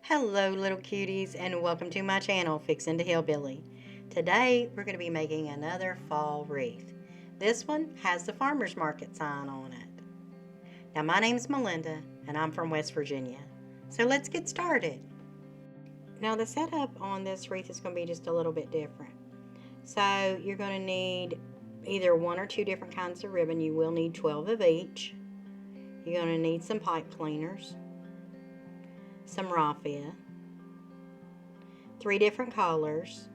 Hello little cuties and welcome to my channel Fixin to Hillbilly. Today we're going to be making another fall wreath. This one has the farmer's market sign on it. Now my name's Melinda and I'm from West Virginia. So let's get started. Now the setup on this wreath is going to be just a little bit different. So you're going to need either one or two different kinds of ribbon. You will need 12 of each. You're going to need some pipe cleaners, some raffia, 3 different colors.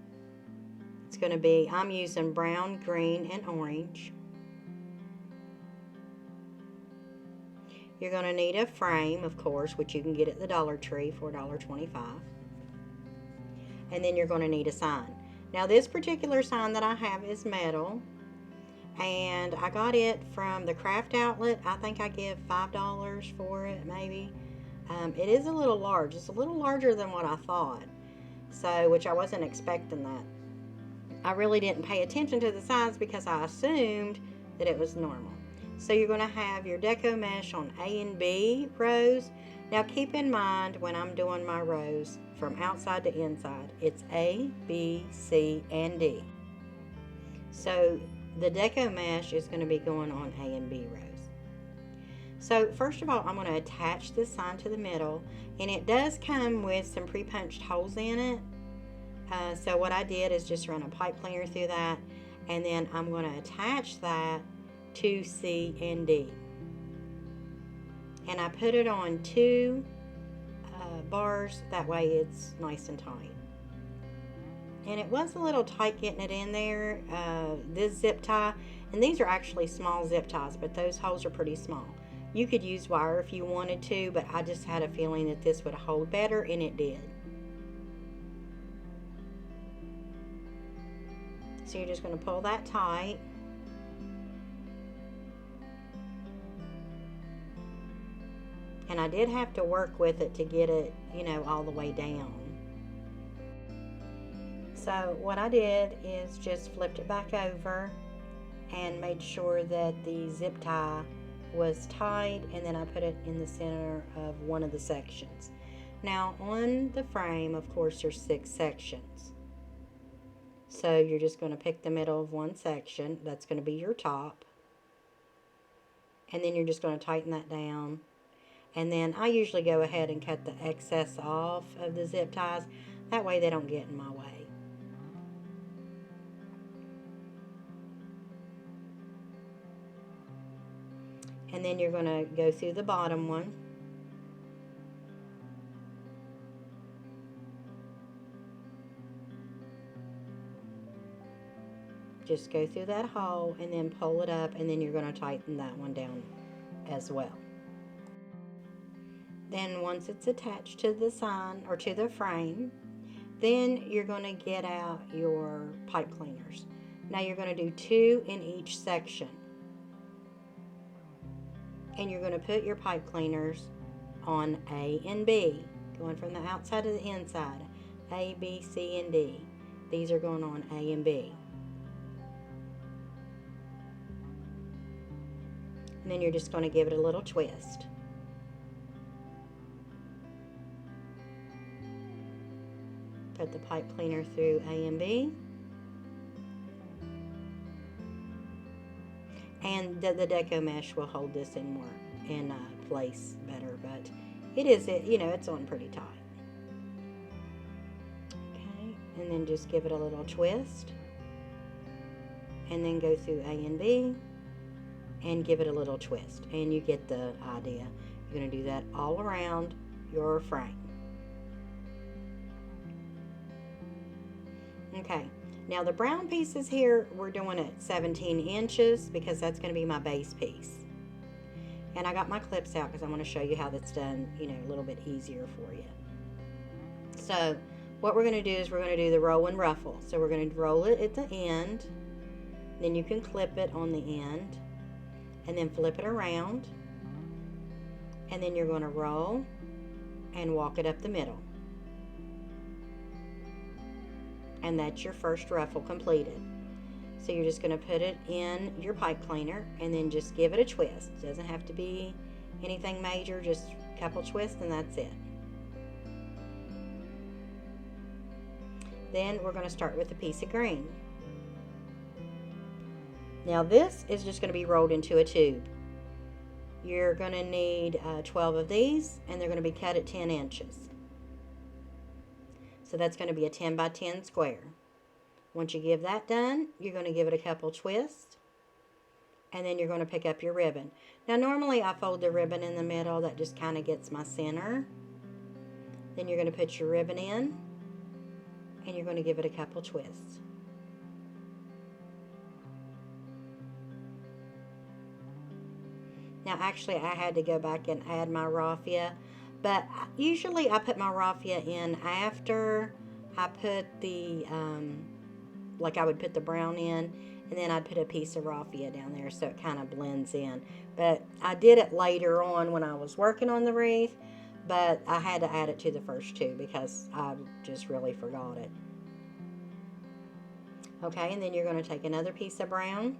It's going to be, I'm using brown, green, and orange. You're going to need a frame, of course, which you can get at the Dollar Tree for $1.25. And then you're going to need a sign. Now this particular sign that I have is metal, and I got it from the craft outlet. I think I give $5 for it, maybe. It is a little large. It's a little larger than what I thought, so which I wasn't expecting that. I really didn't pay attention to the size because I assumed that it was normal. So you're going to have your deco mesh on A and B rows. Now keep in mind when I'm doing my rows from outside to inside, it's A, B, C, and D. So the deco mesh is going to be going on A and B rows. So first of all, I'm going to attach this sign to the middle, and it does come with some pre-punched holes in it. So what I did is just run a pipe cleaner through that, and then I'm going to attach that to C and D. And I put it on 2 bars, that way it's nice and tight. And it was a little tight getting it in there, this zip tie, and these are actually small zip ties, but those holes are pretty small. You could use wire if you wanted to, but I just had a feeling that this would hold better, and it did. So you're just going to pull that tight. And I did have to work with it to get it, all the way down. So what I did is just flipped it back over and made sure that the zip tie was tight, and then I put it in the center of one of the sections. Now on the frame, of course, there's 6 sections. So you're just going to pick the middle of one section. That's going to be your top. And then you're just going to tighten that down. And then I usually go ahead and cut the excess off of the zip ties. That way they don't get in my way. And then you're going to go through the bottom one. Just go through that hole and then pull it up, and then you're going to tighten that one down as well. Then once it's attached to the sign or to the frame, then you're going to get out your pipe cleaners. Now you're going to do 2 in each section. And you're going to put your pipe cleaners on A and B, going from the outside to the inside. A, B, C, and D. These are going on A and B. And then you're just going to give it a little twist. Put the pipe cleaner through A and B. And the deco mesh will hold this in place better, but it's on pretty tight. Okay, and then just give it a little twist, and then go through A and B, and give it a little twist, and you get the idea. You're going to do that all around your frame. Okay. Now the brown pieces here, we're doing it 17 inches because that's going to be my base piece. And I got my clips out because I want to show you how that's done, a little bit easier for you. So what we're going to do is we're going to do the roll and ruffle. So we're going to roll it at the end, then you can clip it on the end, and then flip it around, and then you're going to roll and walk it up the middle. And that's your first ruffle completed. So you're just going to put it in your pipe cleaner and then just give it a twist. It doesn't have to be anything major, just a couple twists and that's it. Then we're going to start with a piece of green. Now this is just going to be rolled into a tube. You're going to need 12 of these, and they're going to be cut at 10 inches. So that's going to be a 10 by 10 square. Once you give that done, you're going to give it a couple twists, and then you're going to pick up your ribbon. Now normally I fold the ribbon in the middle. That just kind of gets my center. Then you're going to put your ribbon in, and you're going to give it a couple twists. Now actually I had to go back and add my raffia, but usually I put my raffia in after I put the, like I would put the brown in, and then I'd put a piece of raffia down there so it kind of blends in. But I did it later on when I was working on the wreath, but I had to add it to the first two because I just really forgot it. Okay, and then you're going to take another piece of brown,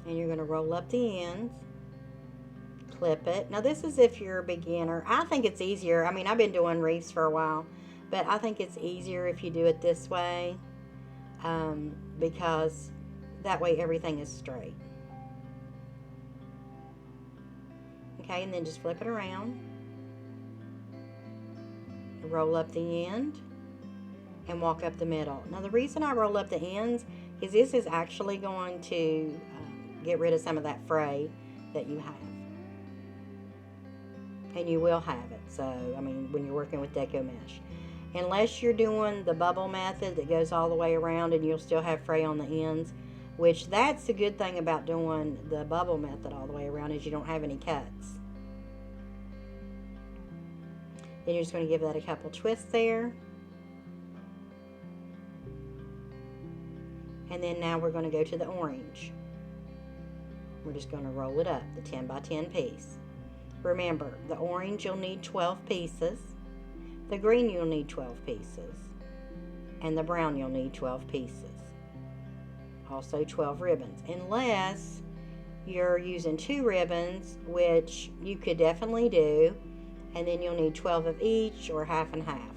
and you're going to roll up the ends, clip it. Now this is if you're a beginner. I think it's easier. I mean, I've been doing wreaths for a while, but I think it's easier if you do it this way, because that way everything is straight. Okay, and then just flip it around, roll up the end, and walk up the middle. Now the reason I roll up the ends is this is actually going to get rid of some of that fray that you have. And you will have it. So, I mean, when you're working with Deco mesh. Unless you're doing the bubble method that goes all the way around and you'll still have fray on the ends, which that's the good thing about doing the bubble method all the way around is you don't have any cuts. Then you're just going to give that a couple twists there. And then now we're going to go to the orange. We're just going to roll it up, the 10 by 10 piece. Remember, the orange you'll need 12 pieces. The green you'll need 12 pieces. And the brown you'll need 12 pieces. Also 12 ribbons. Unless you're using 2 ribbons, which you could definitely do. And then you'll need 12 of each or half and half.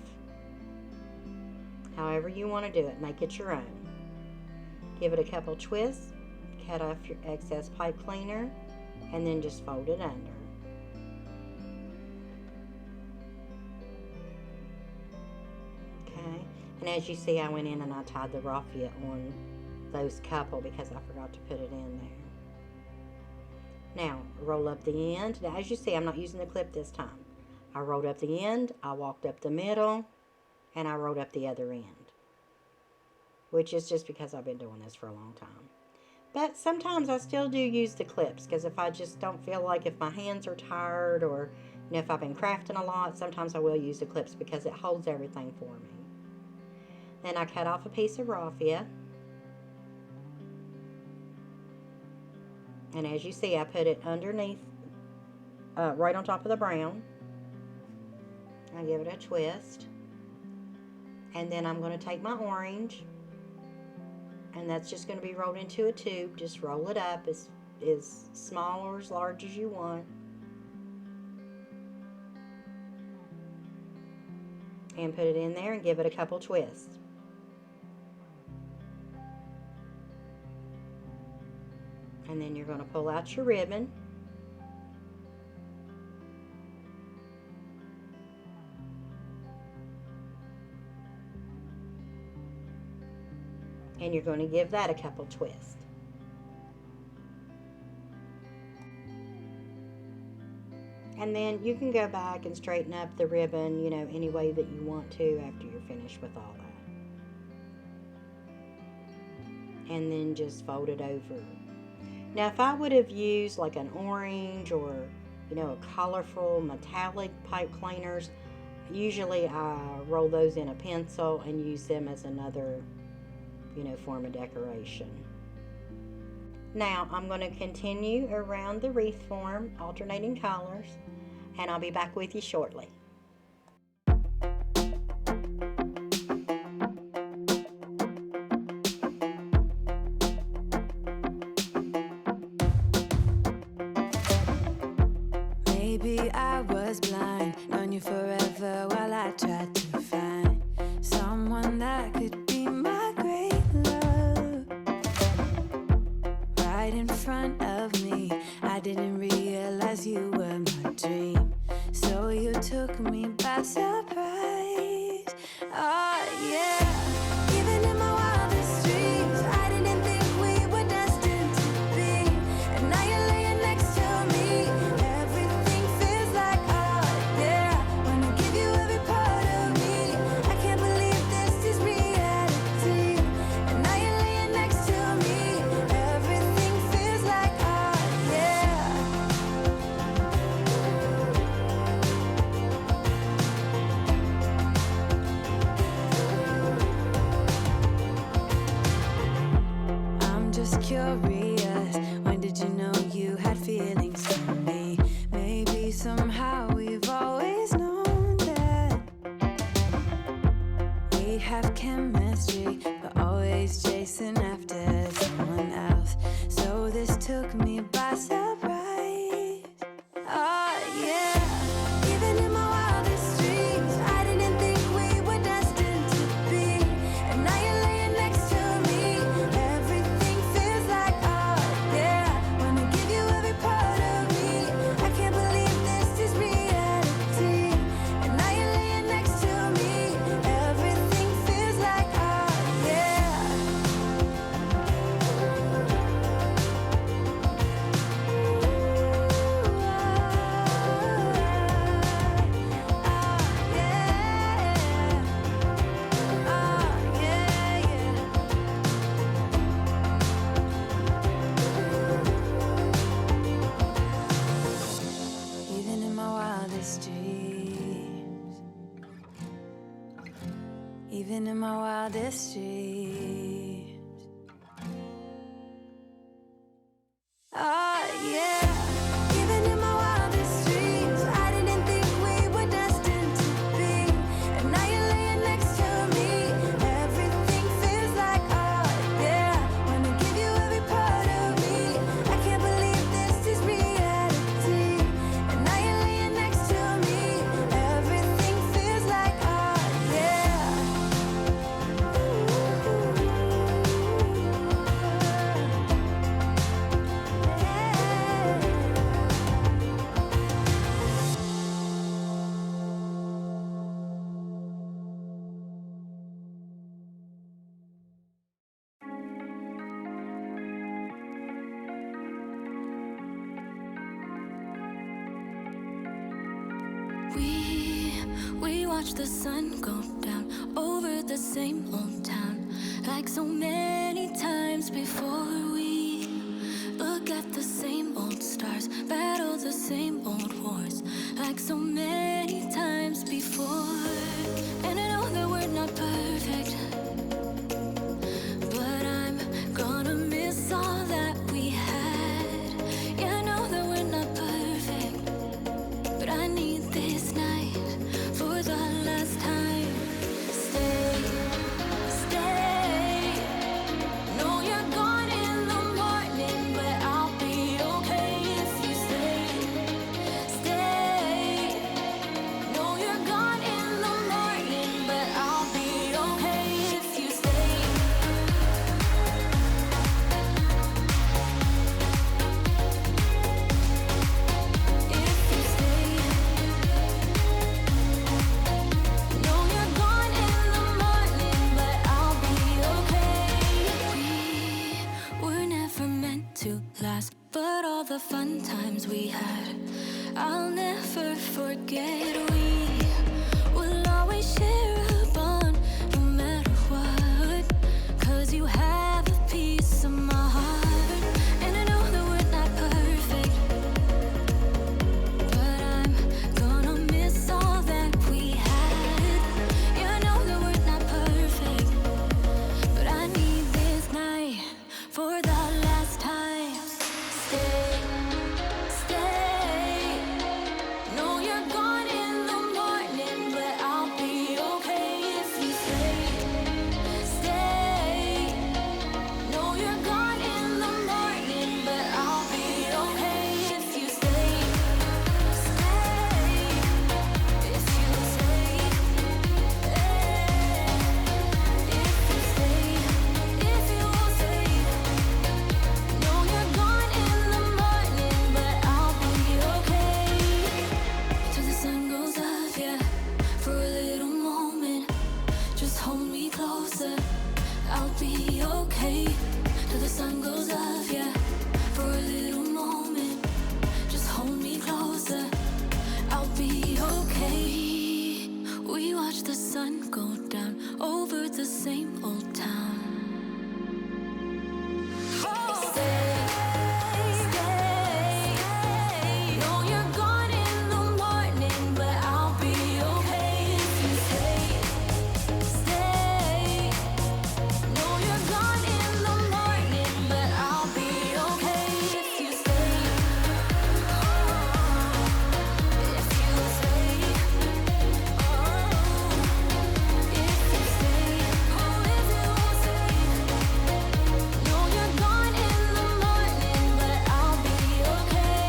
However you want to do it, make it your own. Give it a couple twists. Cut off your excess pipe cleaner, and then just fold it under. Okay, and as you see, I went in and I tied the raffia on those couple because I forgot to put it in there. Now, roll up the end. Now, as you see, I'm not using the clip this time. I rolled up the end, I walked up the middle, and I rolled up the other end, which is just because I've been doing this for a long time. But sometimes I still do use the clips because if I just don't feel like, if my hands are tired or if I've been crafting a lot, sometimes I will use the clips because it holds everything for me. Then I cut off a piece of raffia. And as you see, I put it underneath, right on top of the brown. I give it a twist. And then I'm going to take my orange. And that's just going to be rolled into a tube. Just roll it up as small or as large as you want. And put it in there and give it a couple twists. And then you're going to pull out your ribbon. And you're going to give that a couple twists. And then you can go back and straighten up the ribbon, you know, any way that you want to after you're finished with all that. And then just fold it over. Now, if I would have used like an orange or, you know, a colorful metallic pipe cleaners, usually I roll those in a pencil and use them as another, you know, form of decoration. Now I'm going to continue around the wreath form, alternating colors, and I'll be back with you shortly. Maybe I was blind, known you forever while I tried to find someone took me by surprise. Oh yeah. Even in my wildest dreams, I didn't think we were destined to be. And now you're laying next to me. Everything feels like, oh yeah. Wanna give you every part of me. I can't believe this is reality. And now you're laying next to me. Everything feels like, oh yeah. I'm just curious, when did you know you had feelings for me? Maybe somehow we've always known that we have chemistry, but always chasing after someone else. So this took me by surprise. Oh yeah. Even in my wildest dreams, I didn't think we were destined to be. And now you're laying next to me. Everything feels like, oh yeah. Wanna give you every part of me. I can't believe this is reality. And now you're laying next to me. Everything feels like, oh yeah. Even in my wildest dreams, even in my wildest dreams. Oh yeah. Even in my wildest dreams, I didn't think we were destined to be. And now you're laying next to me. Everything feels like, oh yeah. Wanna give you every part of me. I can't believe this is reality. And now you're laying next to me. Everything feels like, oh yeah. We watch the sun go down over the same old town, like so many times before. We look at the same old stars, battle the same old wars, like so many times before. And I know that we're not perfect, but I'm gonna miss all that we had. Yeah, I know that we're not perfect, but I need this night for the last time. Stay, stay. Know you're gone in the morning, but I'll be okay if you stay. Stay. Know you're gone in the morning, but I'll be okay watch the sun go down over the same old town. Stay, stay. Know you're gone in the morning, but I'll be okay if you stay, stay. Know you're gone in the morning, but I'll be okay if you stay. If you stay, if you stay, oh, if you stay. Know you're gone in the morning, but I'll be okay.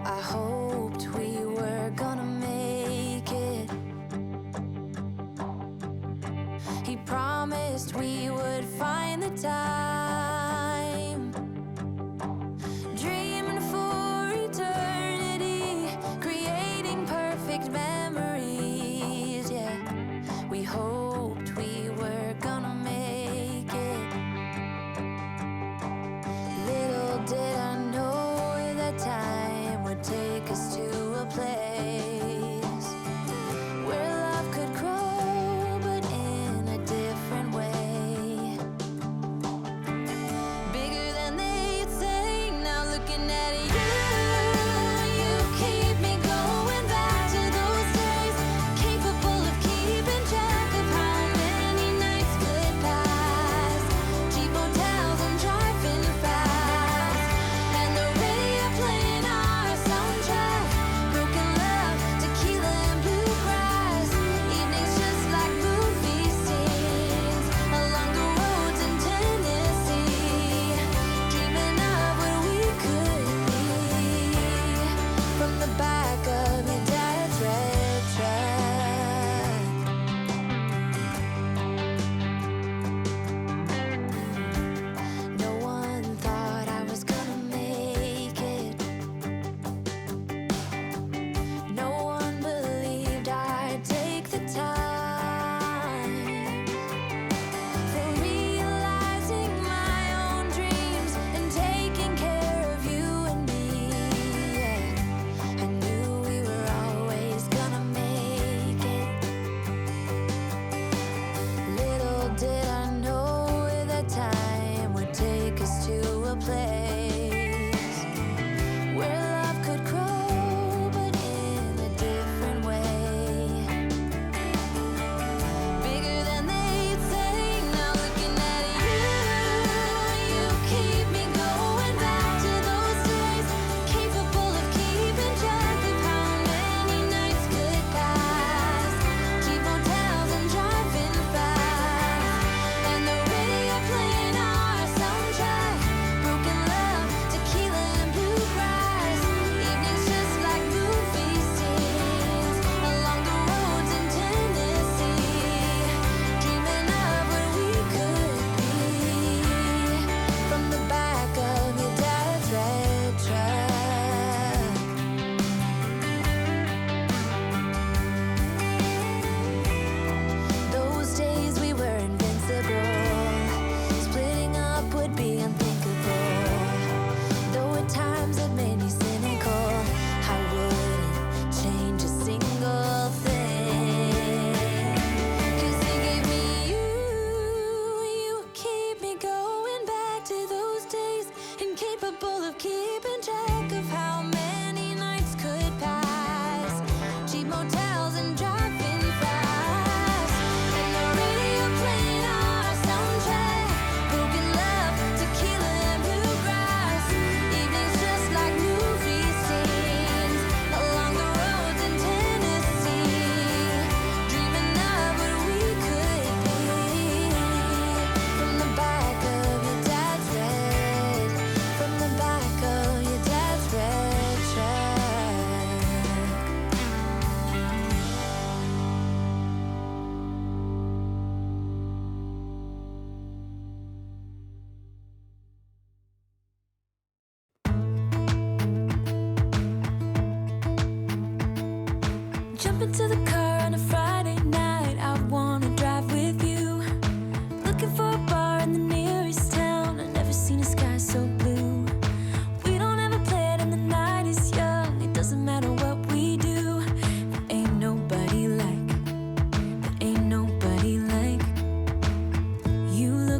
I hoped we were gonna make it. He promised we would find the time. Dreaming for eternity, creating perfect memories. Yeah, we hoped we were gonna make it. Little did I know that time would take us to a place where love could grow, but in a different way.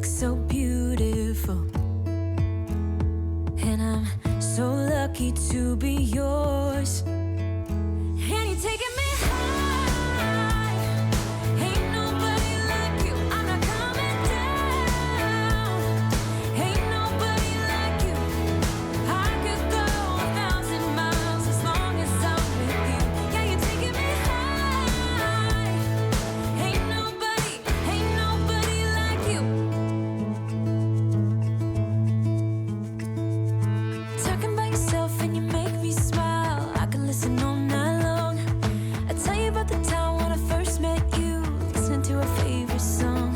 so beautiful, and I'm so lucky to be yours. And you're taking me high. Ain't nobody like you. I'm not coming down. Ain't nobody like you. I could go 1,000 miles as long as I'm with you. Yeah, you're taking me high. Ain't nobody like you. Talking about yourself and you make me smile. I can listen all night long. I tell you about the time when I first met you, listening to our favorite song.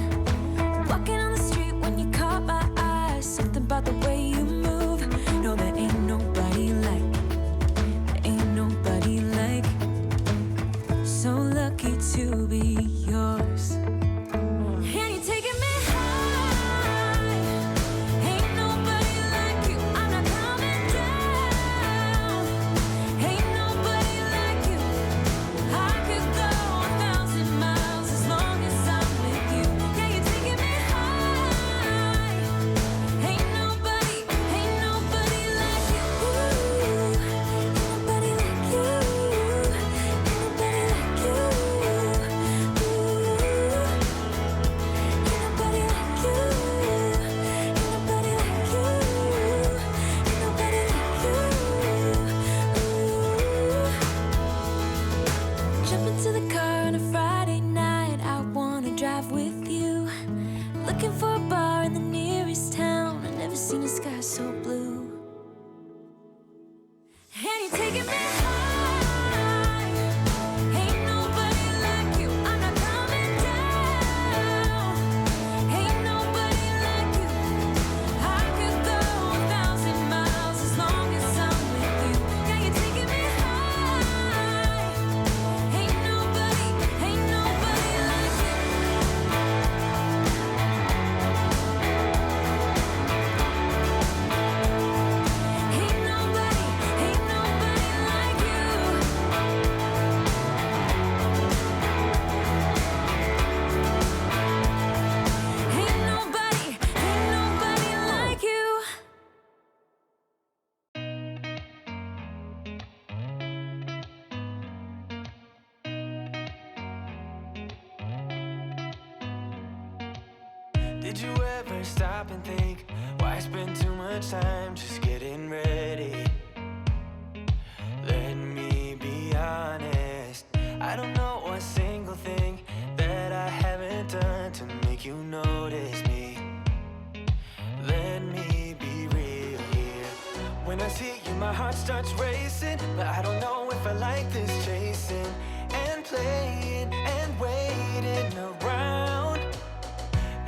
Walking on the street when you caught my eye. Something about the way you move. No, there ain't nobody like. There ain't nobody like. So lucky to be yours. And you're taking me high. Ain't nobody like you. I'm not coming down. Ain't nobody like you. I could go 1,000 miles as long as I'm with you. Yeah, you're taking me high. Ain't nobody like you. Ain't nobody like you. Ain't nobody like you. Ain't nobody like you. Ain't nobody like you. Ain't nobody like you. Jump into the car on a Friday night. I wanna drive with you. Looking for a bar in the nearest town. I've never seen a sky so blue. And you're taking me high. Ain't nobody like you. I'm not coming down. Ain't nobody like you. I could go 1,000 miles as long as I'm with you. Yeah, you're taking me high. Ain't nobody like you. Ain't nobody like you. Ain't nobody like you. Did you ever stop and think, why spend too much time just getting ready? Let me be honest, I don't know a single thing that I haven't done to make you notice me. Let me be real here. When I see you, my heart starts racing, but I don't know if I like this chasing and playing and waiting around.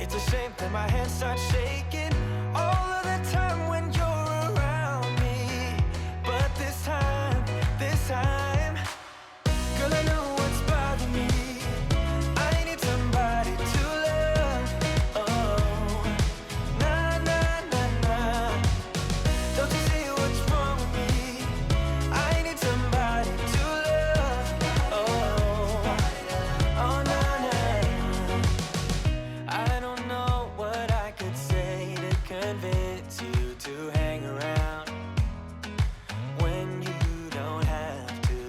It's a shame that my hands start shaking all of the time when you're around me. But this time, girl, I know what's bothering me. I need somebody to love. Oh, nah, nah, nah, nah. Don't you see what's wrong with me? I need somebody to love. Oh, oh, nah, nah. I don't know what I could say to convince you to hang around when you don't have to.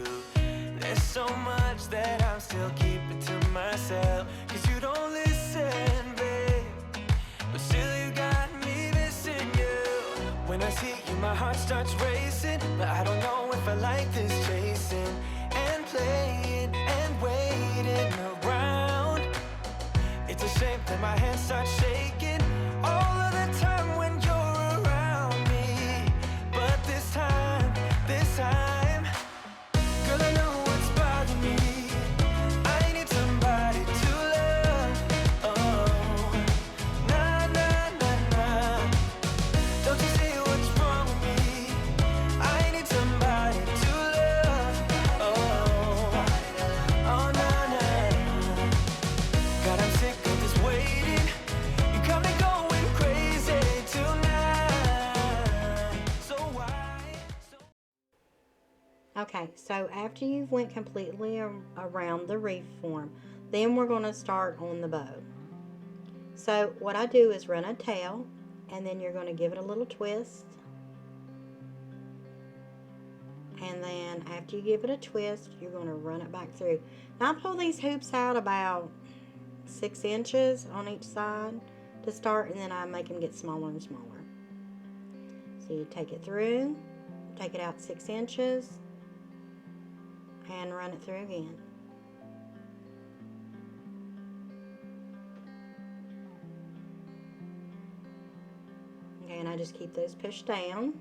There's so much that I'm still keeping to myself, 'cause you don't listen, babe. But still you got me missing you. When I see you, my heart starts racing, but I don't know if I like this chasing and playing and waiting around. It's a shame that my hands start shaking all of the time when you're around me. But this time, girl, I know what's bothering me. I need somebody to love. Oh, nah, nah, nah, nah. Don't you see what's wrong with me? I need somebody to love. Oh, oh, nah, nah. God, I'm sick of this waiting. You got me going crazy tonight. So why? Okay, so after you've went completely around the wreath form, then we're going to start on the bow. So what I do is run a tail, and then you're going to give it a little twist. And then after you give it a twist, you're going to run it back through. Now I pull these hoops out about 6 inches on each side to start, and then I make them get smaller and smaller. So you take it through, take it out 6 inches, and run it through again. Okay, and I just keep those pushed down.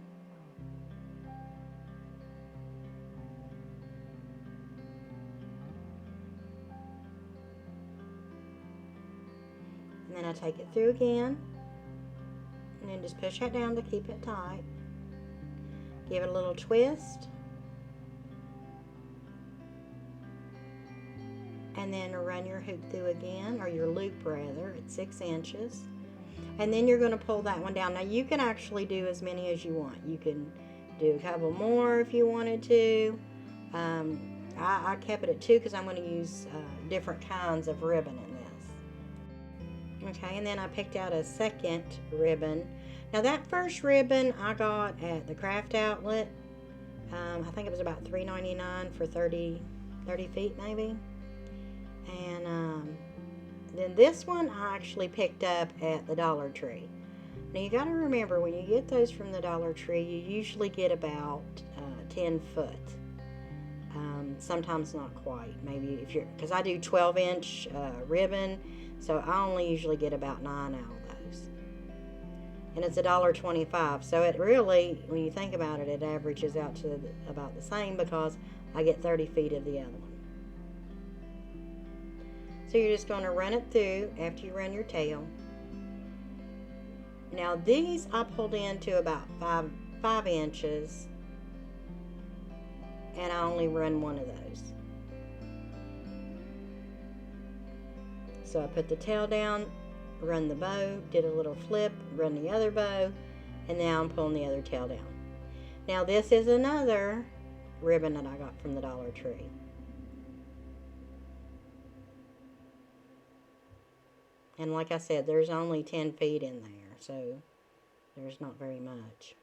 And then I take it through again, and then just push that down to keep it tight. Give it a little twist, and then run your hoop through again, or your loop rather, at 6 inches. And then you're going to pull that one down. Now you can actually do as many as you want. You can do a couple more if you wanted to. I kept it at 2 because I'm going to use different kinds of ribbon in this. Okay, and then I picked out a second ribbon. Now that first ribbon I got at the craft outlet. I think it was about $3.99 for 30 feet maybe. And then this one I actually picked up at the Dollar Tree. Now you got to remember, when you get those from the Dollar Tree, you usually get about 10 foot. Sometimes not quite. Maybe if you're, because I do 12-inch ribbon, so I only usually get about 9 out of those. And it's $1.25, so it really, when you think about it, it averages out to about the same because I get 30 feet of the other one. So you're just going to run it through after you run your tail. Now these I pulled into about 5 inches, and I only run one of those. So I put the tail down, run the bow, did a little flip, run the other bow, and now I'm pulling the other tail down. Now this is another ribbon that I got from the Dollar Tree. And like I said, there's only 10 feet in there, so there's not very much.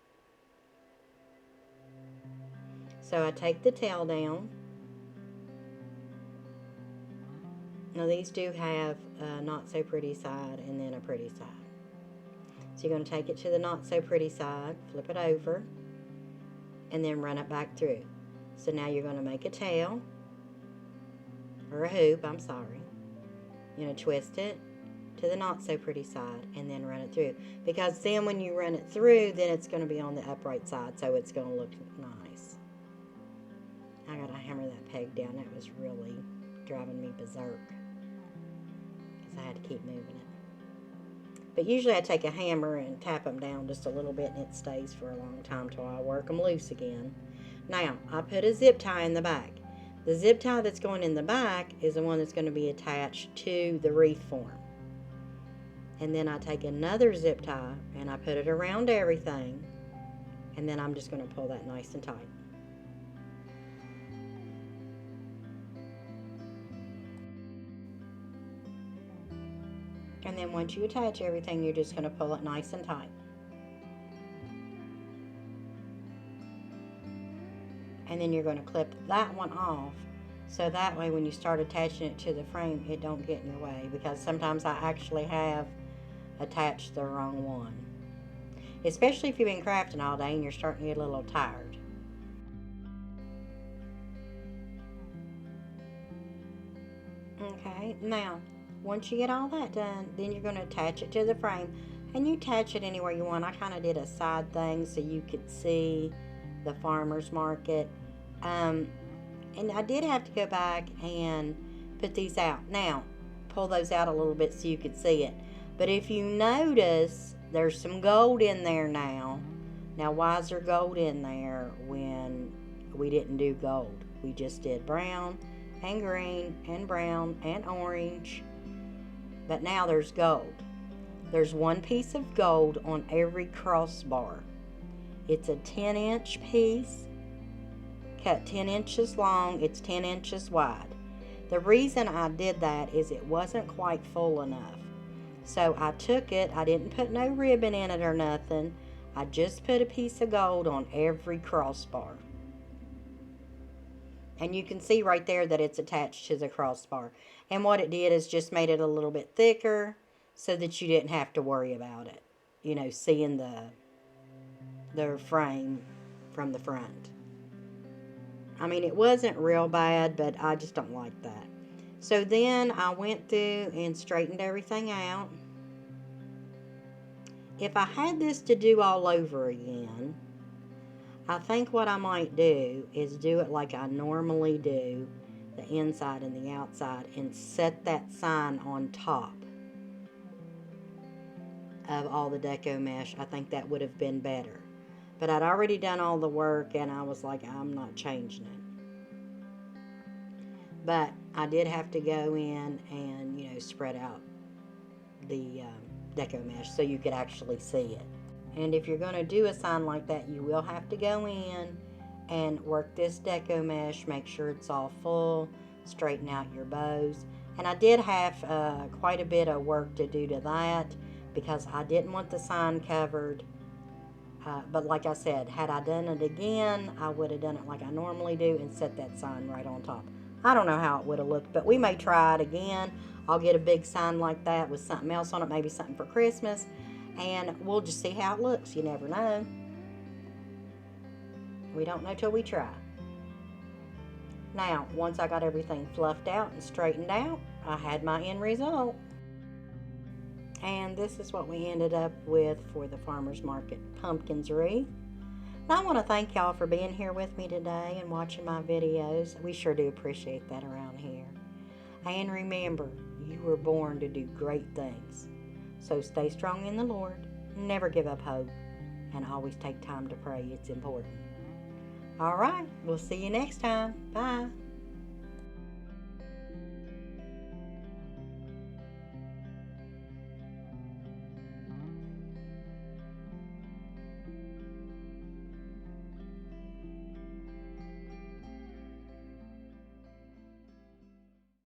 So I take the tail down. Now these do have a not so pretty side and then a pretty side. So you're going to take it to the not so pretty side, flip it over, and then run it back through. So now you're going to make a tail, or a hoop, I'm sorry. You're going to twist it to the not so pretty side and then run it through, because then when you run it through, then it's going to be on the upright side, so it's going to look nice. I gotta hammer that peg down. That was really driving me berserk because I had to keep moving it. But usually I take a hammer and tap them down just a little bit, and it stays for a long time till I work them loose again. Now I put a zip tie in the back. The zip tie that's going in the back is the one that's going to be attached to the wreath form. And then I take another zip tie and I put it around everything, and then I'm just going to pull that nice and tight. And then once you attach everything, you're just going to pull it nice and tight. And then you're going to clip that one off, so that way when you start attaching it to the frame, it don't get in your way, because sometimes I actually have attached the wrong one. Especially if you've been crafting all day and you're starting to get a little tired. Okay, now once you get all that done, then you're going to attach it to the frame, and you attach it anywhere you want. I kind of did a side thing so you could see the farmer's market, and I did have to go back and put these out. Now pull those out a little bit so you could see it. But if you notice, there's some gold in there now. Now why is there gold in there when we didn't do gold? We just did brown and green and brown and orange. But now there's gold. There's one piece of gold on every crossbar. It's a 10-inch piece, cut 10 inches long, it's 10 inches wide. The reason I did that is it wasn't quite full enough. So I took it, I didn't put no ribbon in it or nothing. I just put a piece of gold on every crossbar. And you can see right there that it's attached to the crossbar. And what it did is just made it a little bit thicker so that you didn't have to worry about it. You know, seeing the frame from the front. I mean, it wasn't real bad, but I just don't like that. So then I went through and straightened everything out. If I had this to do all over again, I think what I might do is do it like I normally do, the inside and the outside, and set that sign on top of all the deco mesh. I think that would have been better. But I'd already done all the work, and I was like, I'm not changing it. But I did have to go in and, you know, spread out the deco mesh so you could actually see it. And if you're going to do a sign like that, you will have to go in and work this deco mesh, make sure it's all full, straighten out your bows. And I did have quite a bit of work to do to that because I didn't want the sign covered. But like I said, had I done it again, I would have done it like I normally do and set that sign right on top. I don't know how it would have looked, but we may try it again. I'll get a big sign like that with something else on it, maybe something for Christmas. And we'll just see how it looks. You never know. We don't know till we try. Now, once I got everything fluffed out and straightened out, I had my end result. And this is what we ended up with for the Farmer's Market Pumpkins wreath. And I want to thank y'all for being here with me today and watching my videos. We sure do appreciate that around here. And remember, you were born to do great things. So stay strong in the Lord, never give up hope, and always take time to pray. It's important. All right, we'll see you next time. Bye.